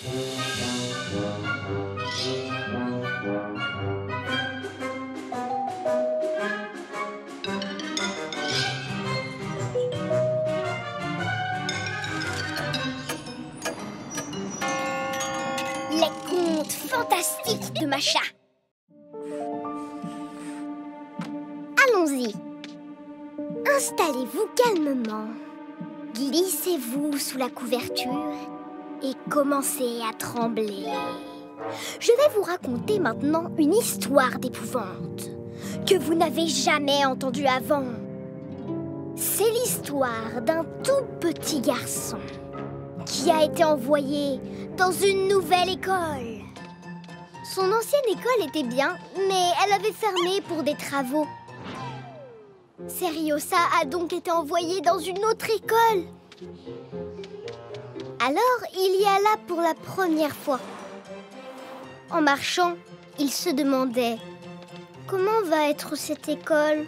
Les contes fantastiques de Macha. Allons-y. Installez-vous calmement. Glissez-vous sous la couverture et commencez à trembler. Je vais vous raconter maintenant une histoire d'épouvante que vous n'avez jamais entendue avant. C'est l'histoire d'un tout petit garçon qui a été envoyé dans une nouvelle école. Son ancienne école était bien, mais elle avait fermé pour des travaux. Seriosa a donc été envoyé dans une autre école. Alors, il y alla pour la première fois. En marchant, il se demandait « Comment va être cette école ?»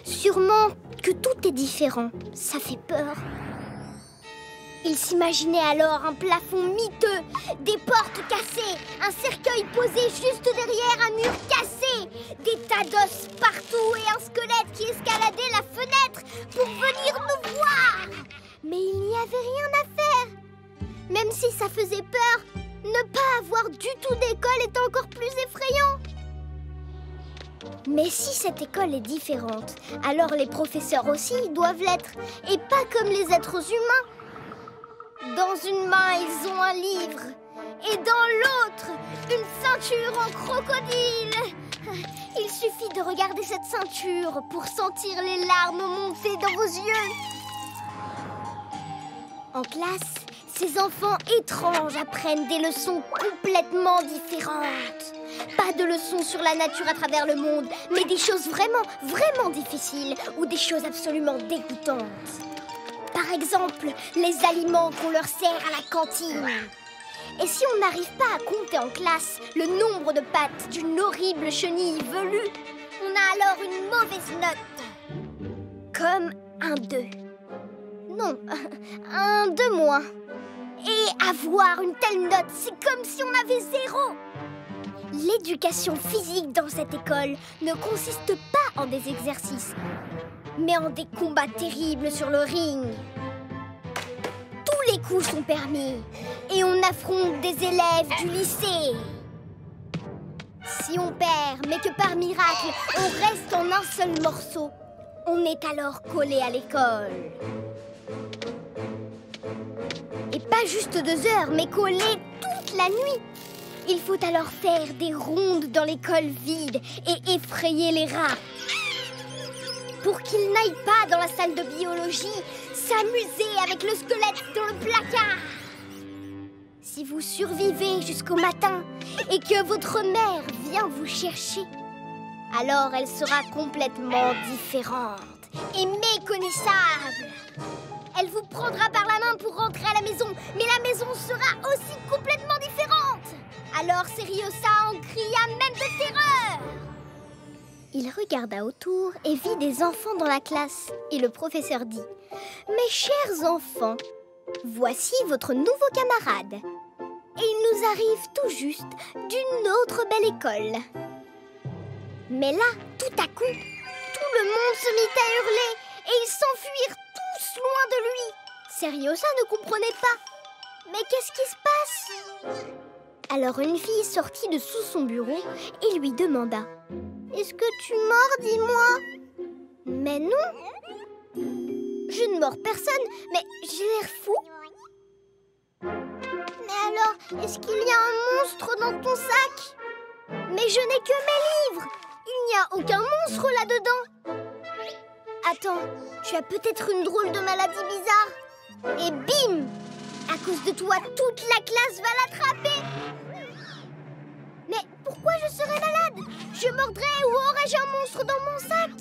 Sûrement que tout est différent. Ça fait peur. Il s'imaginait alors un plafond miteux, des portes cassées, un cercueil posé juste derrière un mur cassé, des tas d'os partout et un squelette qui escaladait la fenêtre pour venir nous voir. Mais il n'y avait rien à faire. Même si ça faisait peur, ne pas avoir du tout d'école est encore plus effrayant. Mais si cette école est différente, alors les professeurs aussi doivent l'être, et pas comme les êtres humains. Dans une main, ils ont un livre, et dans l'autre, une ceinture en crocodile. Il suffit de regarder cette ceinture pour sentir les larmes monter dans vos yeux. En classe, ces enfants étranges apprennent des leçons complètement différentes. Pas de leçons sur la nature à travers le monde, mais des choses vraiment, vraiment difficiles ou des choses absolument dégoûtantes. Par exemple, les aliments qu'on leur sert à la cantine. Et si on n'arrive pas à compter en classe le nombre de pattes d'une horrible chenille velue, on a alors une mauvaise note. Comme un 2. Non, un 2 moins. Et avoir une telle note, c'est comme si on avait 0. L'éducation physique dans cette école ne consiste pas en des exercices, mais en des combats terribles sur le ring. Tous les coups sont permis et on affronte des élèves du lycée. Si on perd, mais que par miracle, on reste en un seul morceau, on est alors collé à l'école. Et pas juste 2 heures, mais collé toute la nuit. Il faut alors faire des rondes dans l'école vide et effrayer les rats. Pour qu'ils n'aillent pas dans la salle de biologie, s'amuser avec le squelette dans le placard. Si vous survivez jusqu'au matin et que votre mère vient vous chercher, alors elle sera complètement différente et méconnaissable. Elle vous prendra par la main pour rentrer à la maison, mais la maison sera aussi complètement différente. Alors Seriosa en cria même de terreur. Il regarda autour et vit des enfants dans la classe. Et le professeur dit « Mes chers enfants, voici votre nouveau camarade. Et il nous arrive tout juste d'une autre belle école. » Mais là, tout à coup, tout le monde se mit à hurler et ils s'enfuirent tous loin de lui. Seriosa ne comprenait pas. Mais qu'est-ce qui se passe? Alors une fille sortit de sous son bureau et lui demanda « Est-ce que tu mords, dis-moi » Mais non. Je ne mords personne, mais j'ai l'air fou. Mais alors, est-ce qu'il y a un monstre dans ton sac? Mais je n'ai que mes livres. Il n'y a aucun monstre là-dedans. Attends, tu as peut-être une drôle de maladie bizarre. Et bim! À cause de toi, toute la classe va l'attraper. Mais pourquoi je serais malade? Je mordrais ou aurais-je un monstre dans mon sac?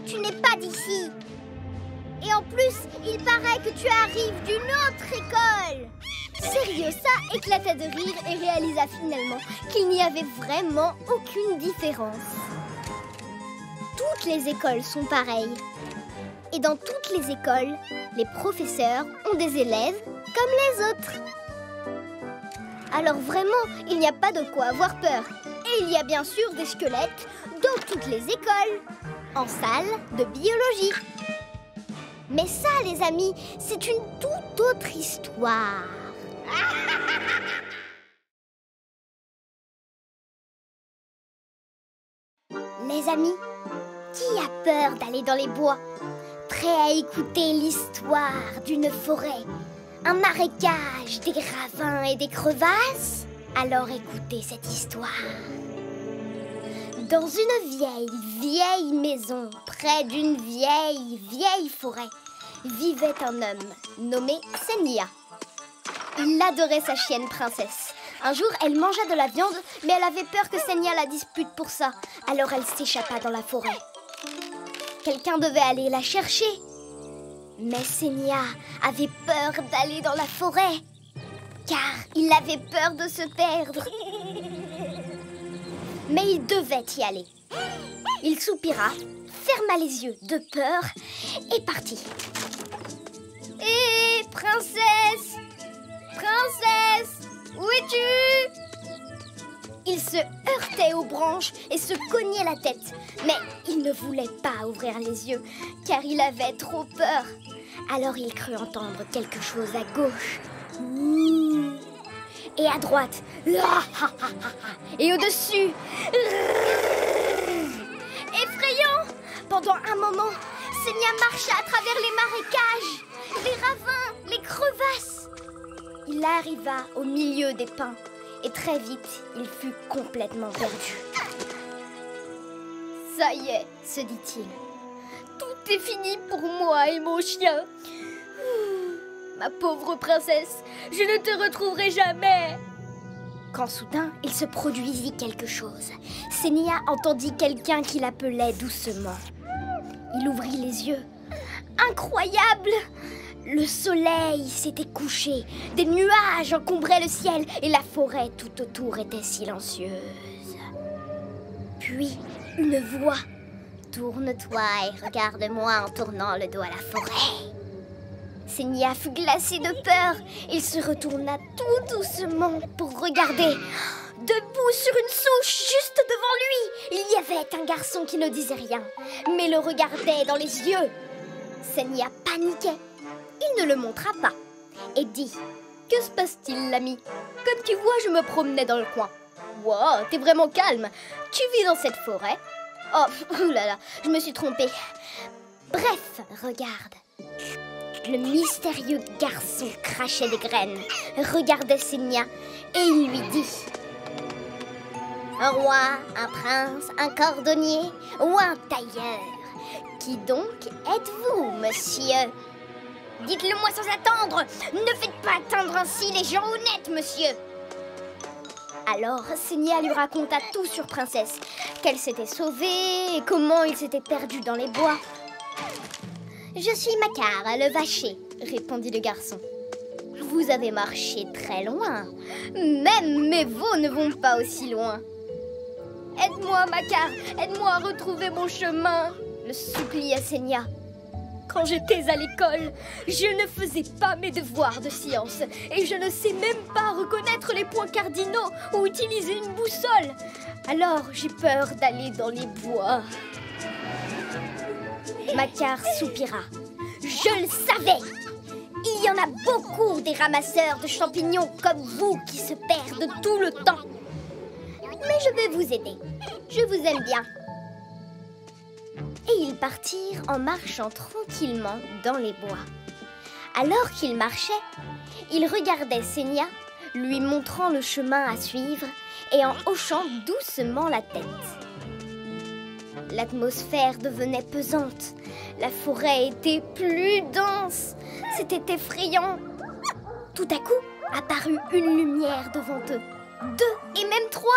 Tu n'es pas d'ici. Et en plus, il paraît que tu arrives d'une autre école. Seriosa éclata de rire et réalisa finalement qu'il n'y avait vraiment aucune différence. Toutes les écoles sont pareilles. Et dans toutes les écoles, les professeurs ont des élèves comme les autres. Alors vraiment, il n'y a pas de quoi avoir peur. Et il y a bien sûr des squelettes dans toutes les écoles, en salle de biologie. Mais ça, les amis, c'est une toute autre histoire. Les amis, qui a peur d'aller dans les bois? Prêt à écouter l'histoire d'une forêt, un marécage, des ravins et des crevasses? Alors écoutez cette histoire. Dans une vieille maison, près d'une vieille forêt, vivait un homme nommé Senya. Il adorait sa chienne Princesse. Un jour, elle mangea de la viande, mais elle avait peur que Senya la dispute pour ça. Alors elle s'échappa dans la forêt. Quelqu'un devait aller la chercher. Mais Senya avait peur d'aller dans la forêt, car il avait peur de se perdre. Mais il devait y aller. Il soupira, ferma les yeux de peur et partit. Hé, princesse! Princesse! Où es-tu? Il se heurtait aux branches et se cognait la tête. Mais il ne voulait pas ouvrir les yeux, car il avait trop peur. Alors il crut entendre quelque chose à gauche. Et à droite. Et au-dessus. Effrayant! Pendant un moment, Senya marcha à travers les marécages, les ravins, les crevasses. Il arriva au milieu des pins et très vite, il fut complètement perdu. Ça y est, se dit-il. Tout est fini pour moi et mon chien. Ma pauvre princesse, je ne te retrouverai jamais. Quand soudain, il se produisit quelque chose. Senya entendit quelqu'un qui l'appelait doucement. Il ouvrit les yeux. Incroyable! Le soleil s'était couché, des nuages encombraient le ciel et la forêt tout autour était silencieuse. Puis, une voix. Tourne-toi et regarde-moi en tournant le dos à la forêt. Senya fut glacé de peur. Il se retourna tout doucement pour regarder. Debout sur une souche juste devant lui, il y avait un garçon qui ne disait rien, mais le regardait dans les yeux. Senya paniquait. Il ne le montra pas et dit: Que se passe-t-il, l'ami? Comme tu vois, je me promenais dans le coin. Wow, t'es vraiment calme. Tu vis dans cette forêt? Oh, oulala, je me suis trompée. Bref, regarde. Le mystérieux garçon crachait des graines, regardait Senya et il lui dit: Un roi, un prince, un cordonnier ou un tailleur? Qui donc êtes-vous, monsieur? Dites-le-moi sans attendre. Ne faites pas atteindre ainsi les gens honnêtes, monsieur. Alors, Senya lui raconta tout sur Princesse, qu'elle s'était sauvée et comment il s'était perdu dans les bois. Je suis Makar, le vacher, répondit le garçon. Vous avez marché très loin. Même mes veaux ne vont pas aussi loin. Aide-moi, Makar, aide-moi à retrouver mon chemin, le supplia Senya. Quand j'étais à l'école, je ne faisais pas mes devoirs de science et je ne sais même pas reconnaître les points cardinaux ou utiliser une boussole. Alors j'ai peur d'aller dans les bois. Makar soupira. Je le savais! Il y en a beaucoup des ramasseurs de champignons comme vous qui se perdent tout le temps. Mais je vais vous aider. Je vous aime bien. Et ils partirent en marchant tranquillement dans les bois. Alors qu'ils marchaient, ils regardaient Senya, lui montrant le chemin à suivre et en hochant doucement la tête. L'atmosphère devenait pesante. La forêt était plus dense. C'était effrayant. Tout à coup, apparut une lumière devant eux. 2 et même 3.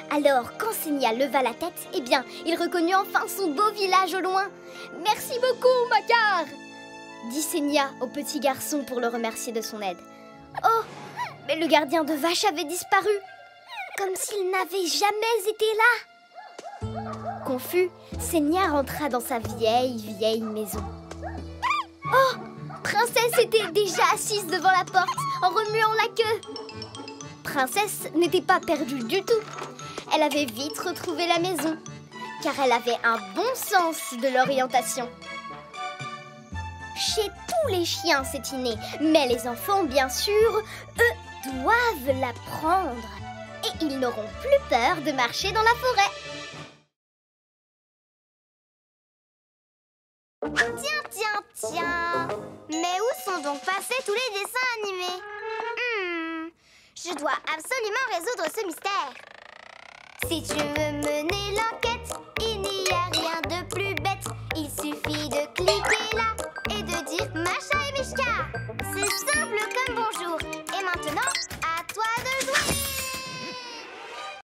Alors, quand Senya leva la tête, eh bien, il reconnut enfin son beau village au loin. « Merci beaucoup, Makar !» dit Senya au petit garçon pour le remercier de son aide. Oh, mais le gardien de vache avait disparu, comme s'il n'avait jamais été là. Confus, Senya rentra dans sa vieille maison. Oh! Princesse était déjà assise devant la porte, en remuant la queue. Princesse n'était pas perdue du tout. Elle avait vite retrouvé la maison, car elle avait un bon sens de l'orientation. Chez tous les chiens, c'est inné, mais les enfants, bien sûr, eux, doivent l'apprendre. Et ils n'auront plus peur de marcher dans la forêt. Tiens. Mais où sont donc passés tous les dessins animés? Je dois absolument résoudre ce mystère. Si tu veux